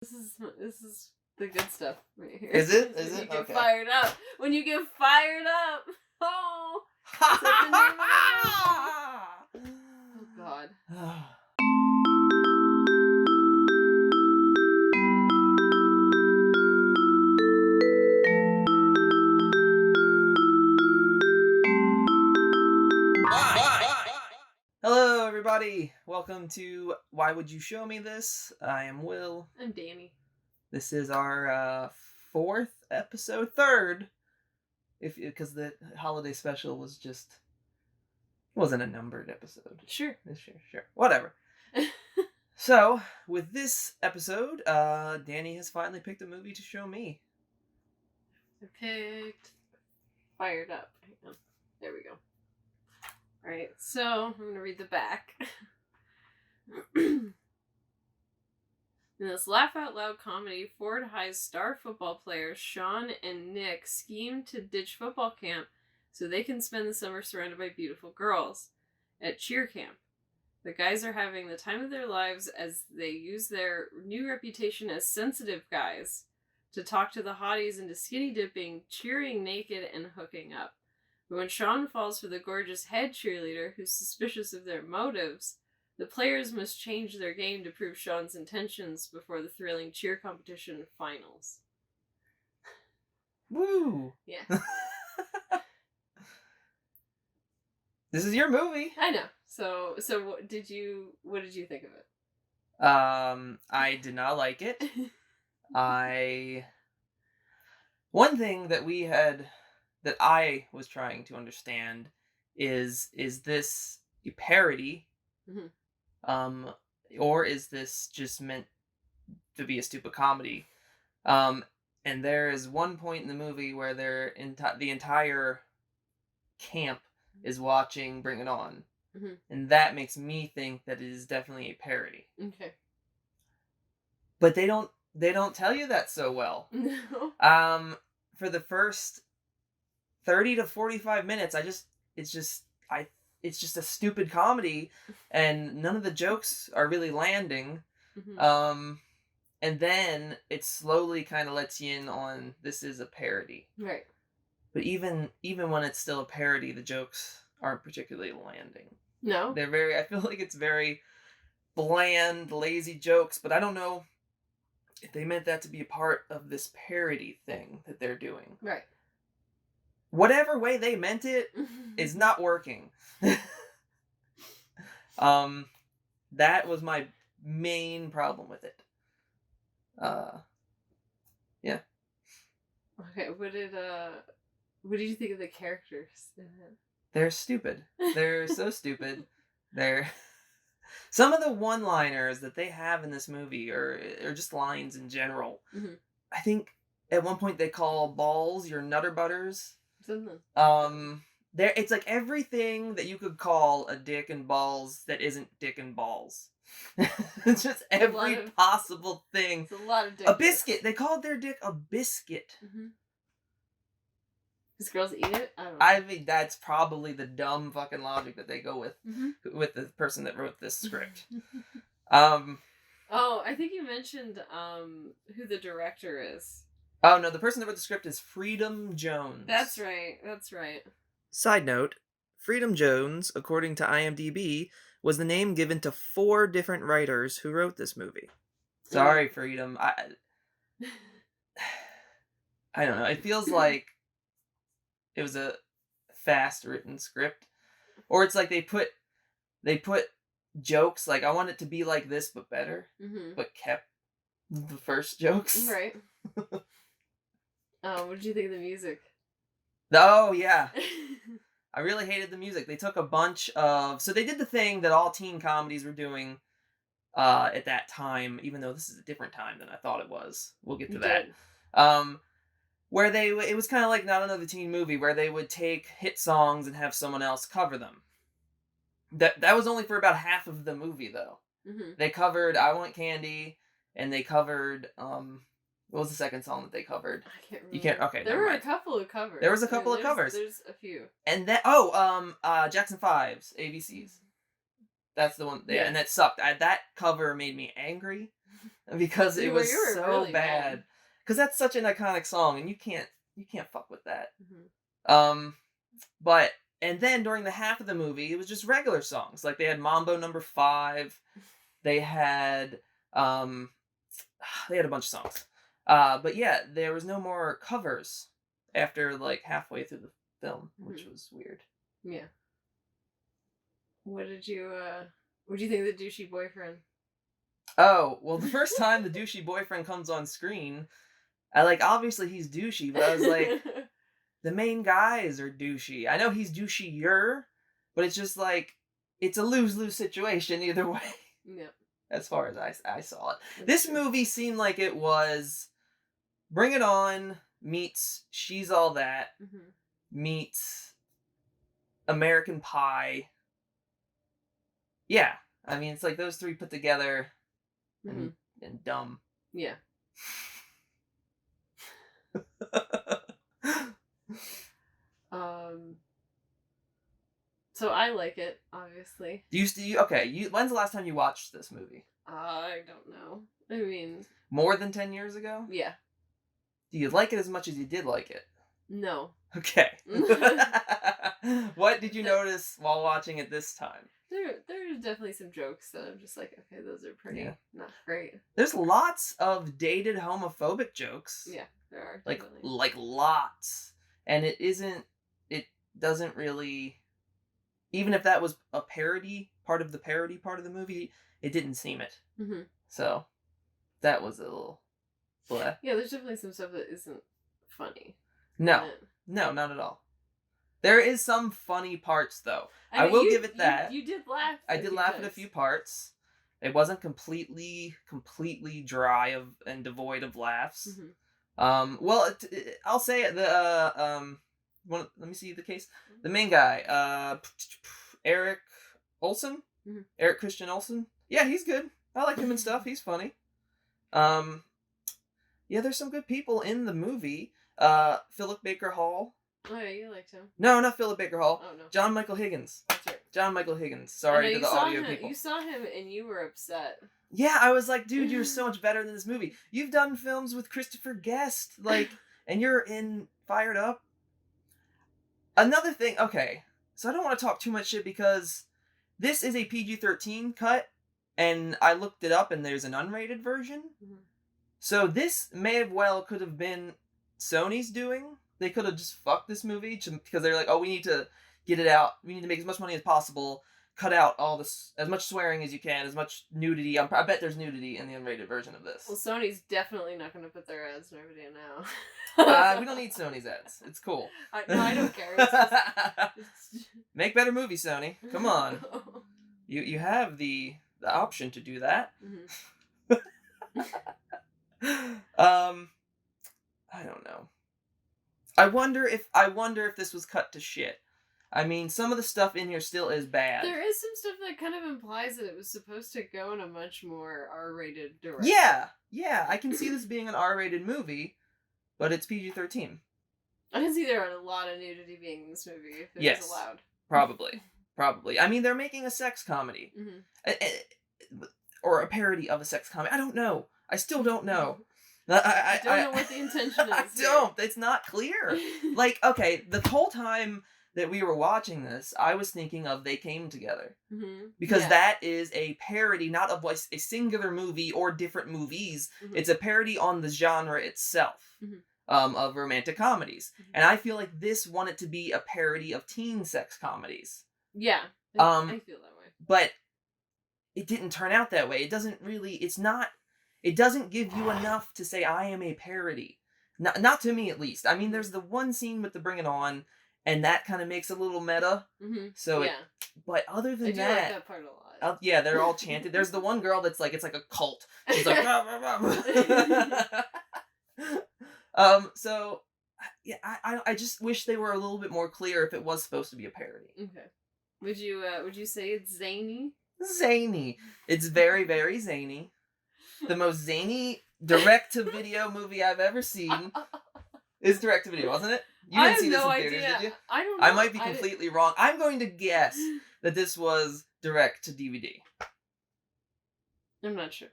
This is the good stuff right here. Is it? Is it? You get Okay. fired up. When you get fired up. Oh. Is that the name of it? Oh God. Hello, everybody. Welcome to Why Would You Show Me This? I am Will. I'm Dani. This is our fourth episode, third, because the holiday special wasn't a numbered episode. Sure, whatever. So, with this episode, Dani has finally picked a movie to show me. I picked Fired Up. Hang on. There we go. Alright, so I'm going to read the back. In this laugh-out-loud comedy, Ford High's star football players Sean and Nick scheme to ditch football camp so they can spend the summer surrounded by beautiful girls at cheer camp. The guys are having the time of their lives as they use their new reputation as sensitive guys to talk to the hotties into skinny dipping, cheering naked, and hooking up. But when Sean falls for the gorgeous head cheerleader who's suspicious of their motives, the players must change their game to prove Sean's intentions before the thrilling cheer competition finals. Woo! Yeah. This is your movie. I know. So what did you think of it? I did not like it. One thing that I was trying to understand is this a parody? Mm-hmm. Or is this just meant to be a stupid comedy? And there is one point in the movie where the entire camp is watching Bring It On. Mm-hmm. And that makes me think that it is definitely a parody. Okay. But they don't tell you that so well. No. For the first 30 to 45 minutes, it's just a stupid comedy, and none of the jokes are really landing. Mm-hmm. And then it slowly kind of lets you in on this is a parody. Right. But even when it's still a parody, the jokes aren't particularly landing. No. I feel like it's very bland, lazy jokes, but I don't know if they meant that to be a part of this parody thing that they're doing. Right. Whatever way they meant it is not working. That was my main problem with it. Yeah. Okay, what did you think of the characters in it? They're stupid. They're so stupid. Some of the one-liners that they have in this movie are just lines in general. Mm-hmm. I think at one point they call balls your nutter butters. Something. It's like everything that you could call a dick and balls that isn't dick and balls. It's just every possible thing. It's a lot of dick. A biscuit. They called their dick a biscuit. Mm-hmm. These girls eat it? I don't know. I mean, that's probably the dumb fucking logic that they go with with the person that wrote this script. Oh, I think you mentioned who the director is. Oh, no, the person that wrote the script is Freedom Jones. That's right. Side note, Freedom Jones, according to IMDb, was the name given to 4 different writers who wrote this movie. Sorry, Freedom. I don't know. It feels like it was a fast written script. Or it's like they put jokes, like, I want it to be like this but better, but kept the first jokes. Right. What did you think of the music? Oh, yeah. I really hated the music. They took a bunch of... So they did the thing that all teen comedies were doing at that time, even though this is a different time than I thought it was. We'll get to that. Where it was kind of like Not Another Teen Movie, where they would take hit songs and have someone else cover them. That was only for about half of the movie, though. Mm-hmm. They covered I Want Candy, and they covered... what was the second song that they covered? I can't remember. You can't... Okay, there were a couple of covers. There was a couple of covers. There's a few. And then... Jackson 5's ABCs. That's the one... Yeah. And that sucked. That cover made me angry. because it was You were so really bad. mad. Because that's such an iconic song, and you can't fuck with that. Mm-hmm. But and then during the half of the movie, it was just regular songs. Like they had Mambo Number 5. They had they had a bunch of songs. But yeah, there was no more covers after like halfway through the film, which was weird. Yeah. What did you think of the douchey boyfriend? Oh, well, the first time the douchey boyfriend comes on screen, I like, obviously he's douchey, but I was like, the main guys are douchey. I know he's douchier, but it's just like, it's a lose-lose situation either way. Yep. As far as I saw it. That's This true. movie seemed like it was Bring It On meets She's All That meets American Pie. Yeah. I mean, it's like those three put together and dumb. Yeah. So I like it, obviously. When's the last time you watched this movie? I don't know. I mean, more than 10 years ago? Yeah. Do you like it as much as you did like it? No. Okay. What did you notice while watching it this time? There's definitely some jokes that I'm just like, okay, those are pretty not great. There's lots of dated homophobic jokes. Yeah, there are. Like Definitely. like lots. And it doesn't really, even if that was a parody, part of the movie, it didn't seem it. Mm-hmm. So that was a little bleh. Yeah, there's definitely some stuff that isn't funny. No, not at all. There is some funny parts, though. I will give it that. You did laugh. I did laugh at a few parts. It wasn't completely dry and devoid of laughs. Well, I'll say it. Let me see the case. The main guy, Eric Olsen, Eric Christian Olsen. Yeah, he's good. I like him and stuff. He's funny. Yeah, there's some good people in the movie. Philip Baker Hall. Oh yeah, you liked him. No, not Philip Baker Hall. Oh no. John Michael Higgins. That's right. John Michael Higgins. Sorry to the audio people. You saw him and you were upset. Yeah, I was like, dude, you're so much better than this movie. You've done films with Christopher Guest, like, and you're fired up. Another thing, okay, so I don't want to talk too much shit because this is a PG-13 cut, and I looked it up, and there's an unrated version. So this could have been Sony's doing. They could have just fucked this movie because they're like, oh, we need to get it out. We need to make as much money as possible. Cut out all this, as much swearing as you can, as much nudity. I bet there's nudity in the unrated version of this. Well, Sony's definitely not going to put their ads in our video now. We don't need Sony's ads. It's cool. I don't care. Make better movies, Sony. Come on. You have the option to do that. I don't know. I wonder if this was cut to shit. I mean, some of the stuff in here still is bad. There is some stuff that kind of implies that it was supposed to go in a much more R-rated direction. Yeah, I can see this being an R-rated movie, but it's PG-13. I can see there are a lot of nudity being in this movie if it was allowed. Probably. I mean, they're making a sex comedy. Or a parody of a sex comedy. I don't know. I still don't know. I don't know what the intention is. I don't. It's not clear. Like, okay, the whole time that we were watching this, I was thinking of They Came Together. Because that is a parody, not of a singular movie or different movies. It's a parody on the genre itself of romantic comedies. And I feel like this wanted to be a parody of teen sex comedies. Yeah, I feel that way. But it didn't turn out that way. It doesn't give you enough to say, I am a parody. Not to me, at least. I mean, there's the one scene with the Bring It On, and that kind of makes a little meta. So but other than that, I do like that part a lot. Yeah, they're all chanted. There's the one girl that's like, it's like a cult. She's like, rah, rah, rah. So yeah, I just wish they were a little bit more clear if it was supposed to be a parody. Okay. Would you say it's zany? Zany. It's very, very zany. The most zany direct-to-video movie I've ever seen is direct-to-video, wasn't it? You didn't see this in theaters, did you? I don't know. I might be completely wrong. I'm going to guess that this was direct-to-DVD. I'm not sure.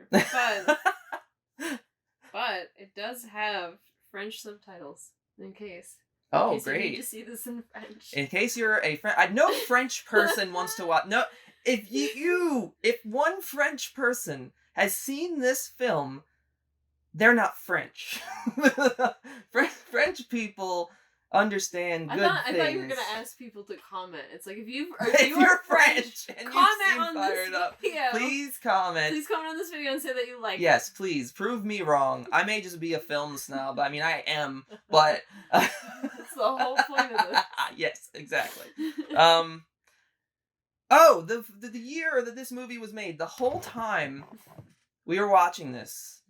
But it does have French subtitles in case. Oh, in case great. You need to see this in French. In case you're a French... no French person wants to watch... No, if one French person has seen this film, they're not French. French people understand good things. I thought you were gonna ask people to comment. It's like if you're French and comment on Fired this Up, video. please comment. Please comment on this video and say that you like it. Yes, please prove me wrong. I may just be a film snob. I mean, I am, but that's the whole point of this. Yes, exactly. Oh, the year that this movie was made, the whole time we were watching this,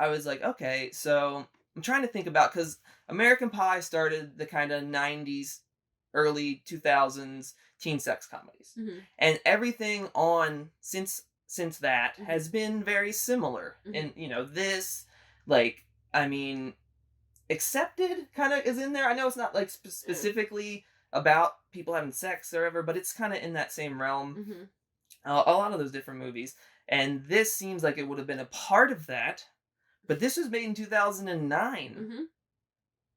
I was like, okay, so I'm trying to think about, because American Pie started the kind of 90s, early 2000s teen sex comedies. Mm-hmm. And everything on since that mm-hmm. has been very similar. Mm-hmm. And, this, like, I mean, Accepted kind of is in there. I know it's not, like, specifically about people having sex or ever, but it's kind of in that same realm. Mm-hmm. A lot of those different movies. And this seems like it would have been a part of that. But this was made in 2009. Mm-hmm.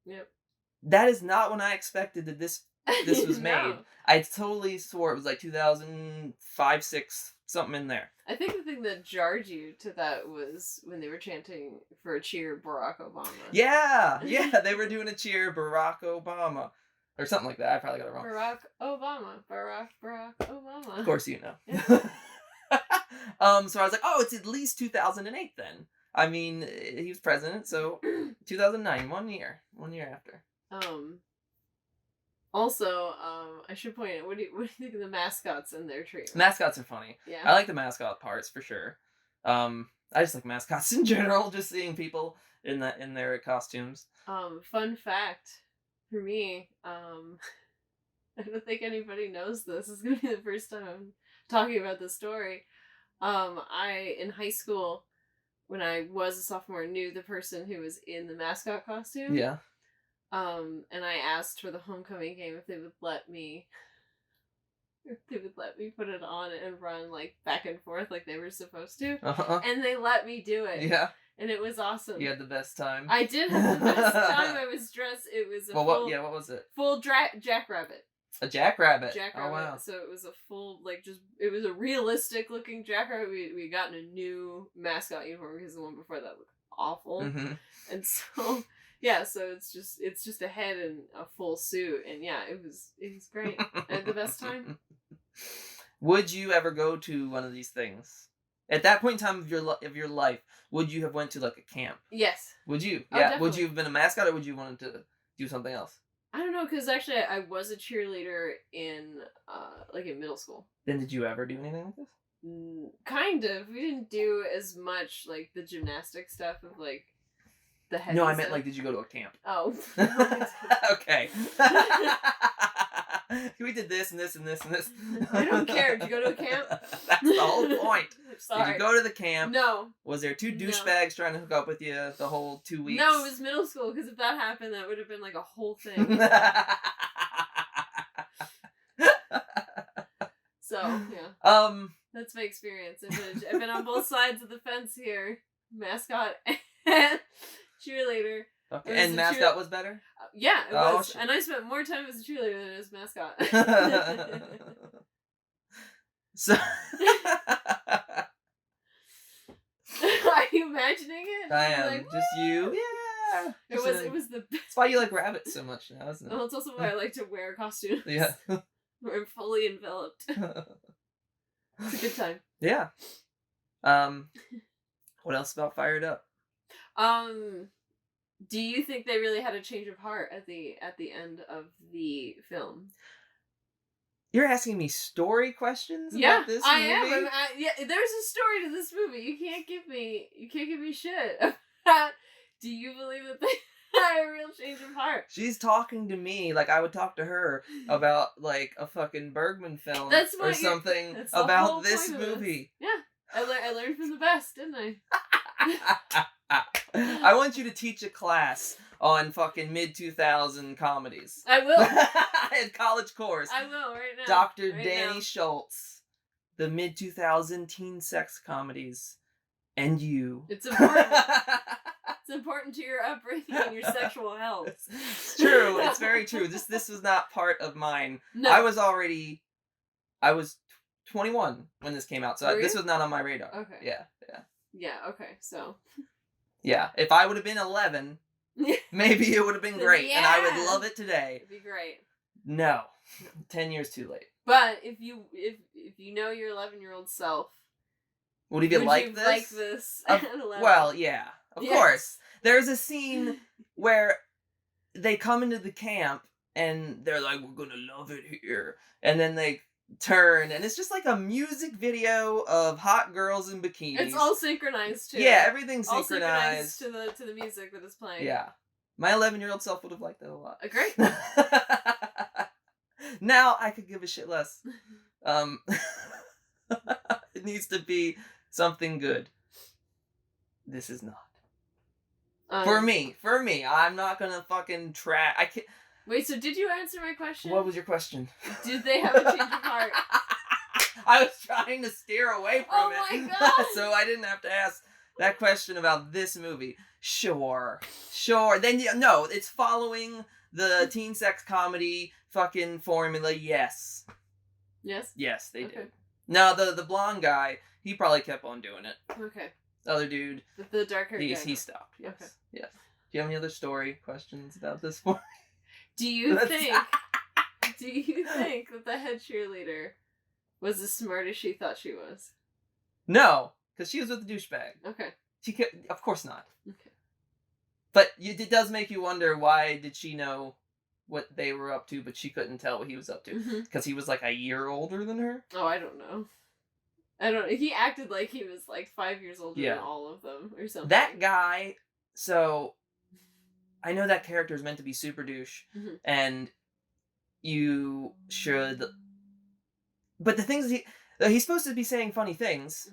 Yep. That is not when I expected that this was made. No. I totally swore it was like 2005, 6, something in there. I think the thing that jarred you to that was when they were chanting for a cheer Barack Obama. Yeah, they were doing a cheer Barack Obama. Or something like that. I probably got it wrong. Barack Obama. Barack Obama. Of course you know. Yeah. So I was like, oh, it's at least 2008 then. I mean, he was president, so 2009, 1 year after. Also, I should point out, what do you think of the mascots and their treatment? Mascots are funny. Yeah. I like the mascot parts for sure. I just like mascots in general, just seeing people in their costumes. Fun fact for me, I don't think anybody knows this. It's gonna be the first time I'm talking about this story. In high school, when I was a sophomore, knew the person who was in the mascot costume. Yeah. And I asked for the homecoming game if they would let me put it on and run like back and forth like they were supposed to. Uh-huh. And they let me do it. Yeah. And it was awesome. You had the best time. I did have the best time. I was dressed. It was what was it? Full jackrabbit. A jackrabbit. Jackrabbit. Oh wow. So it was a full it was a realistic looking jackrabbit. We had gotten a new mascot uniform because the one before that looked awful. Mm-hmm. And so yeah, so it's just a head and a full suit, and yeah, it was great. I had the best time. Would you ever go to one of these things? At that point in time of your life, would you have went to like a camp? Yes. Would you? Oh, yeah. definitely. Would you have been a mascot, or would you want to do something else? I don't know, because actually I was a cheerleader in middle school. Then did you ever do anything like this? Kind of. We didn't do as much like the gymnastic stuff of like the heavy No, I stuff. meant like, did you go to a camp? Oh. Okay. We did this and this and this and this. I don't care. Did you go to a camp? That's the whole point. Sorry. Did you go to the camp? No. Was there two douchebags trying to hook up with you the whole 2 weeks? No, it was middle school, because if that happened, that would have been like a whole thing. So, yeah. That's my experience. I've been on both sides of the fence here. Mascot and cheerleader. Okay. And mascot was better? Yeah, it was. Shit. And I spent more time as a cheerleader than as mascot. So Are you imagining it? I am. Like, just you. Yeah. It was the best. That's why you like rabbits so much now, isn't it? Well, it's also why I like to wear costumes. Yeah. Where I'm fully enveloped. It's a good time. Yeah. What else about Fired Up? Do you think they really had a change of heart at the end of the film? You're asking me story questions about this movie? I am. Yeah, there's a story to this movie. You can't give me shit. Do you believe that they had a real change of heart? She's talking to me like I would talk to her about like a fucking Bergman film or something about this movie. Yeah, I learned from the best, didn't I? I want you to teach a class on fucking mid-2000 comedies. I will. In college course. I will right now. Dr. Danny Schultz. The mid-2000 teen sex comedies. And you. It's important. It's important to your upbringing and your sexual health. It's true. It's very true. This was not part of mine. No. I was 21 when this came out, so this was not on my radar. Okay. Yeah. Yeah, okay, so. Yeah, if I would have been 11, maybe it would have been great, and I would love it today. It'd be great. No. 10 years too late. But if you know your 11-year-old self, would you like this at 11? Well, yeah, of course. There's a scene where they come into the camp and they're like, "We're gonna love it here," and then they turn and it's just like a music video of hot girls in bikinis. It's all synchronized too. Yeah, everything's all synchronized to the music that is playing. Yeah, my 11-year-old self would have liked that a lot. Great. Now I could give a shit less. It needs to be something good. This is not. For me, I'm not gonna fucking try. I can't. Wait, so did you answer my question? What was your question? Did they have a change of heart? I was trying to steer away from it. Oh my god! So I didn't have to ask that question about this movie. Sure. Then no, it's following the teen sex comedy fucking formula. Yes. Yes, they did. Now the blonde guy, he probably kept on doing it. Okay. The other dude, the dark haired guy. He stopped. Yes. Okay. Yes. Do you have any other story questions about this one? Do you think that the head cheerleader was as smart as she thought she was? No, because she was with the douchebag. Okay. Of course not. Okay. But it does make you wonder, why did she know what they were up to, but she couldn't tell what he was up to? Because he was like a year older than her? Oh, I don't know. He acted like he was like 5 years older than all of them or something. That guy, so I know that character is meant to be super douche, and you should. But the things he's supposed to be saying funny things,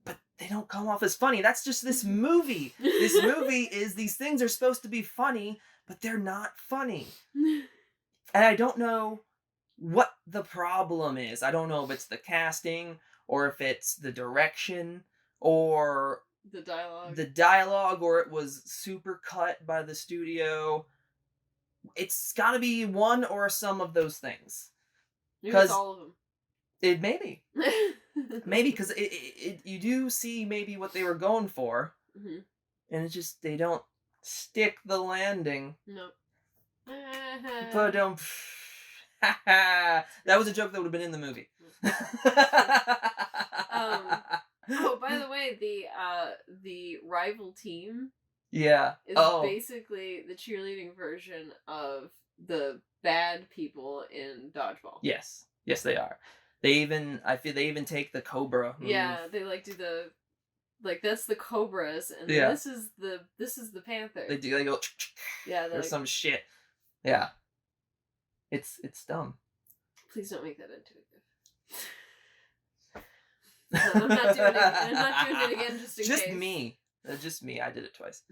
but they don't come off as funny. That's just this movie. This movie is, these things are supposed to be funny, but they're not funny. And I don't know what the problem is. I don't know if it's the casting, or if it's the direction, or the dialogue, or it was super cut by the studio. It's got to be one or some of those things. Maybe it's all of them. It maybe because you do see maybe what they were going for, and it's just they don't stick the landing. No. But that was a joke that would have been in the movie. Oh, by the way, the rival team is basically the cheerleading version of the bad people in dodgeball. Yes, they are. I feel they even take the cobra move. Yeah, they do that's the cobras, and this is the panther. They go yeah, or some shit. Yeah. It's dumb. Please don't make that into a GIF. I'm not doing it again just in case. Just me. I did it twice.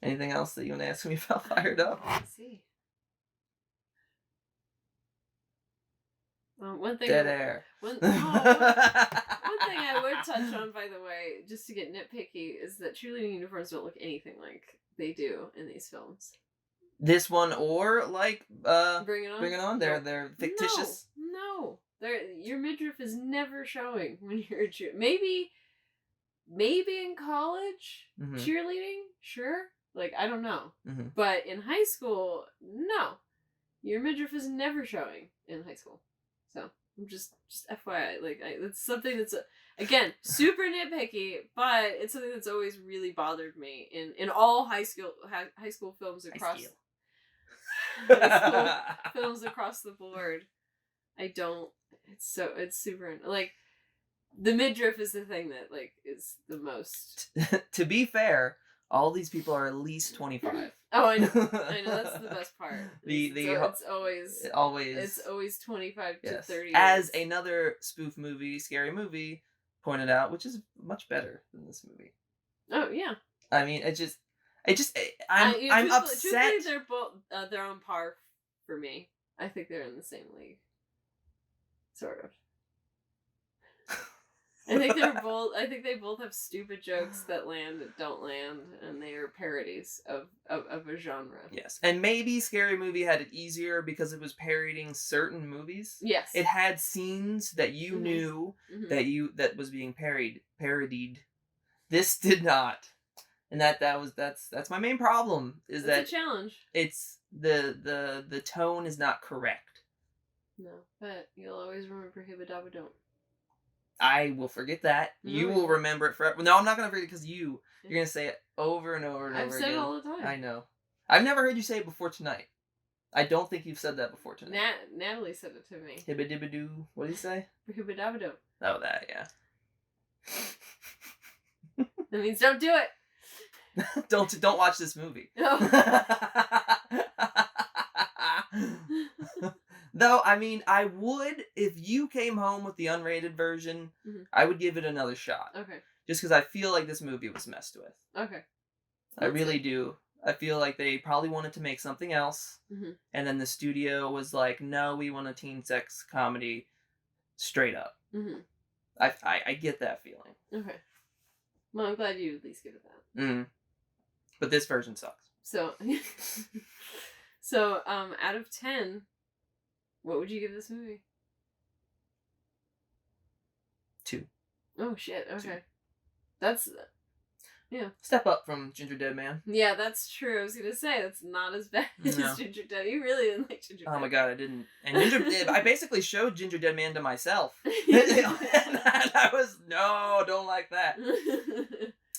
Anything else that you want to ask me about Fired Up? Let's see. One thing. Dead air. One thing I would touch on, by the way, just to get nitpicky, is that cheerleading uniforms don't look anything like they do in these films. This one, or like Bring It On. Bring It On. They're fictitious. No. Your midriff is never showing when you're a cheer. Maybe in college cheerleading, sure. Like, I don't know. But in high school, no. Your midriff is never showing in high school. So, just FYI, like, it's something that's again super nitpicky, but it's something that's always really bothered me in all high school films across films across the board. It's super like the midriff is the thing that like is the most. To be fair, all these people are at least 25. Oh, I know. That's the best part. It's always 25 to 30. As another spoof movie, Scary Movie, pointed out, which is much better than this movie. Oh yeah. I mean, I'm upset. Truthfully, they're both they're on par for me. I think they're in the same league. Sort of. I think they both have stupid jokes that land, that don't land, and they are parodies of a genre. Yes, and maybe Scary Movie had it easier because it was parodying certain movies. Yes. It had scenes that you knew that was being parodied. This did not. And that's my main problem, is that it's a challenge. It's the tone is not correct. No, but you'll always remember Hibba Dabba Don't. I will forget that. No, you will remember it forever. No, I'm not gonna forget it because you're gonna say it over and over and over again. I've said it all the time. I know. I've never heard you say it before tonight. I don't think you've said that before tonight. Natalie said it to me. Hibba dibba doo. What did you say? Hibba Dabba Don't. Oh, that, yeah. That means don't do it. Don't watch this movie. No. Though, I mean, I would, if you came home with the unrated version, I would give it another shot. Okay. Just because I feel like this movie was messed with. Okay. I really do. I feel like they probably wanted to make something else, and then the studio was like, no, we want a teen sex comedy straight up. I get that feeling. Okay. Well, I'm glad you at least give it that. But this version sucks. So, out of 10, what would you give this movie? 2. Oh, shit. Okay. 2. That's... Yeah. Step up from Ginger Dead Man. Yeah, that's true. I was going to say, that's not as bad as Ginger Dead. You really didn't like Ginger Dead. Oh my god, I didn't. And I basically showed Ginger Dead Man to myself. And I was, no, don't like that.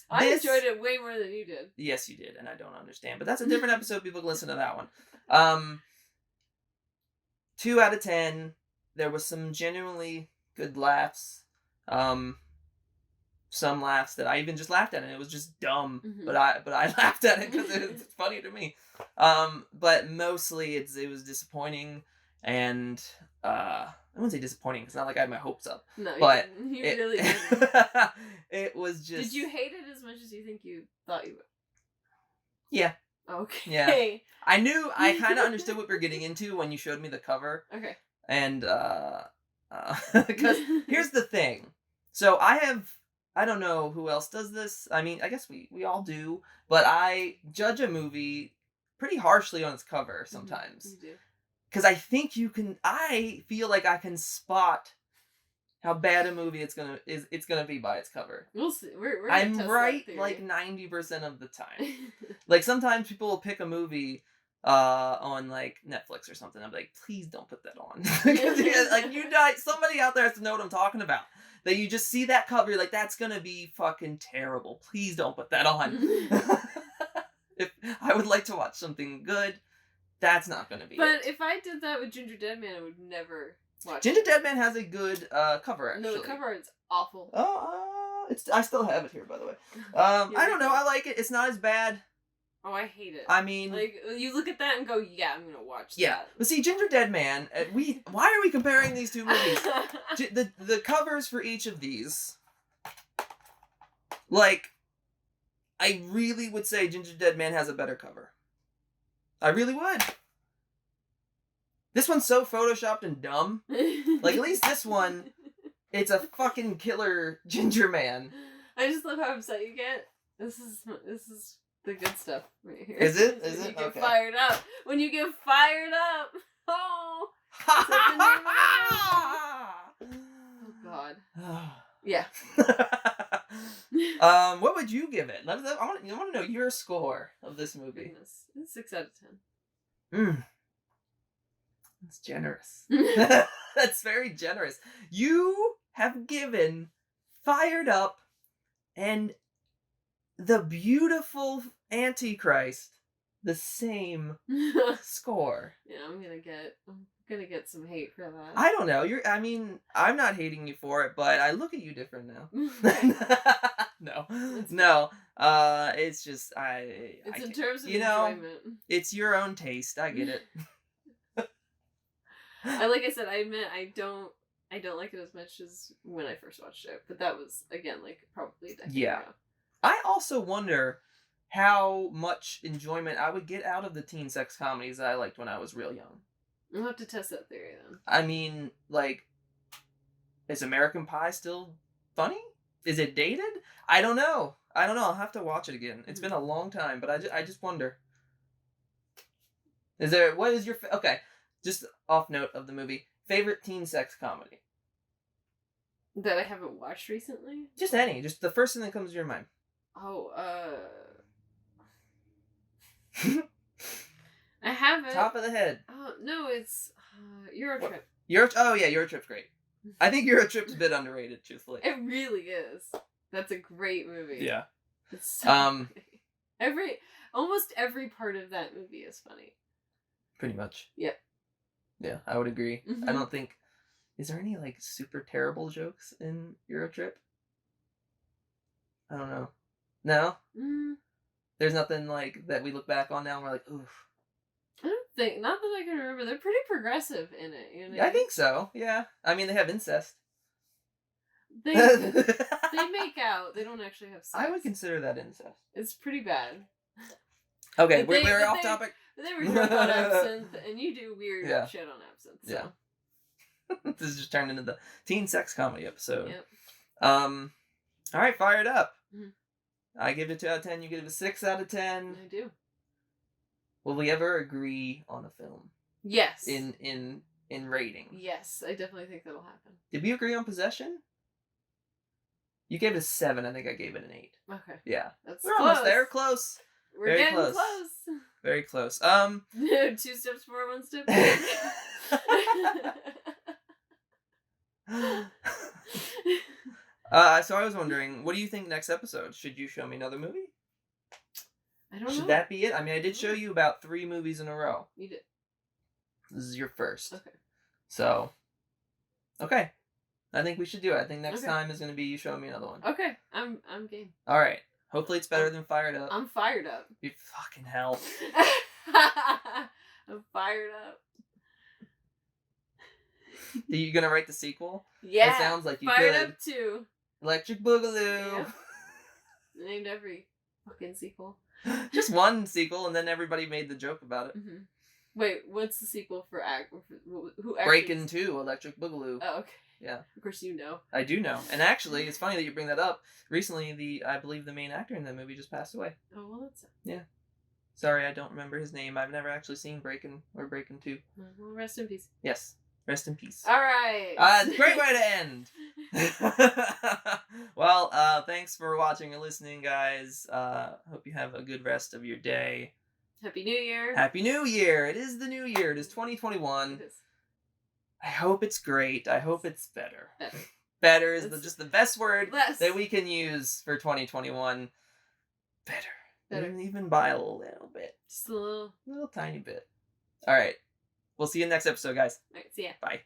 I enjoyed it way more than you did. Yes, you did, and I don't understand. But that's a different episode. People can listen to that one. 2 out of 10. There was some genuinely good laughs. Some laughs that I even just laughed at, and it was just dumb. But I laughed at it because it's funny to me. But mostly it was disappointing, and I wouldn't say disappointing. It's not like I had my hopes up. No, but you really didn't. It was just. Did you hate it as much as you think you thought you would? Yeah. Okay. Yeah. I kind of understood what we were getting into when you showed me the cover. Okay. And because here's the thing. So I don't know who else does this. I mean, I guess we all do, but I judge a movie pretty harshly on its cover sometimes. You do. Because I feel like I can spot how bad a movie it's gonna be by its cover. We'll see. I'm right like 90% of the time. Like sometimes people will pick a movie on like Netflix or something. I'm like, please don't put that on. Like somebody out there has to know what I'm talking about. That you just see that cover, you're like, that's gonna be fucking terrible. Please don't put that on. If I would like to watch something good, that's not gonna be. But if I did that with Ginger Dead Man, I would never watch Ginger Dead Man has a good cover, actually. No, the cover is awful. Oh, I still have it here, by the way. I don't know. I like it. It's not as bad. Oh, I hate it. I mean, like you look at that and go, "Yeah, I'm gonna watch that." Yeah, but see, Ginger Dead Man. Why are we comparing these two movies? The covers for each of these, like, I really would say Ginger Dead Man has a better cover. I really would. This one's so photoshopped and dumb. Like at least this one, it's a fucking killer Ginger Man. I just love how upset you get. This is the good stuff right here. Is it? When you get fired up. When you get fired up. Oh. Oh God. Yeah. What would you give it? I want to know your score of this movie. Goodness. It's 6 out of 10. That's generous. That's very generous. You have given Fired Up and The Beautiful Antichrist the same score. Yeah, I'm gonna get some hate for that. I don't know. I'm not hating you for it, but I look at you different now. No. It's just It's in terms of enjoyment. It's your own taste. I get it. Like I said, I admit I don't like it as much as when I first watched it, but that was again like probably a decade ago. I also wonder how much enjoyment I would get out of the teen sex comedies that I liked when I was real young. We'll have to test that theory then. I mean, like, is American Pie still funny? Is it dated? I don't know. I'll have to watch it again. It's been a long time, but I just wonder. What is your okay? Just off note of the movie, favorite teen sex comedy? That I haven't watched recently? Just any. Just the first thing that comes to your mind. Oh, I haven't. Top of the head. Oh, no, it's Eurotrip. Eurotrip's great. I think Eurotrip's a bit underrated, truthfully. It really is. That's a great movie. Yeah. It's so funny. Almost every part of that movie is funny. Pretty much. Yep. Yeah, I would agree. Mm-hmm. I don't think... Is there any, like, super terrible jokes in Eurotrip? I don't know. No? There's nothing, like, that we look back on now and we're like, oof. I don't think... Not that I can remember. They're pretty progressive in it, you know? Yeah, I think so, yeah. I mean, they have incest. They make out. They don't actually have sex. I would consider that incest. It's pretty bad. Okay, we're off topic. They were drunk on absinthe, and you do weird shit on absinthe. So. Yeah. This is just turned into the teen sex comedy episode. Yep. All right, fire it up. Mm-hmm. I give it a 2 out of 10. You give it a 6 out of 10. I do. Will we ever agree on a film? Yes. In rating? Yes, I definitely think that'll happen. Did we agree on Possession? You gave it a 7. I think I gave it an 8. Okay. Yeah. We're almost there. Close. We're Very getting close. Very close. 2 steps forward, 1 step back. So I was wondering, what do you think next episode? Should you show me another movie? I don't know. Should that be it? I mean, I did show you about 3 movies in a row. You did. This is your first. Okay. So, okay. I think we should do it. I think next time is going to be you showing me another one. Okay. I'm game. All right. Hopefully it's better than Fired Up. I'm fired up. You fucking hell. I'm fired up. Are you going to write the sequel? Yeah. It sounds like you Fired could. Up 2. Electric Boogaloo. Yeah. Named every fucking sequel. Just one sequel, and then everybody made the joke about it. Mm-hmm. Wait, what's the sequel for who actually... Breakin' 2, Electric Boogaloo. Oh, okay. Yeah. Of course you know. I do know. And actually, it's funny that you bring that up. Recently, I believe the main actor in that movie just passed away. Oh, well, that's... Yeah. Sorry, I don't remember his name. I've never actually seen Breakin' or Breakin' 2. Well, rest in peace. Yes. Rest in peace. All right. Great way to end. Well, thanks for watching and listening, guys. Hope you have a good rest of your day. Happy New Year. Happy New Year. It is the new year. It is 2021. It is. I hope it's great. I hope it's better. Better. Better is just the best word Less. that we can use for 2021. Better. Even by a little bit. Just a little tiny bit. All right. We'll see you next episode, guys. All right, see ya. Bye.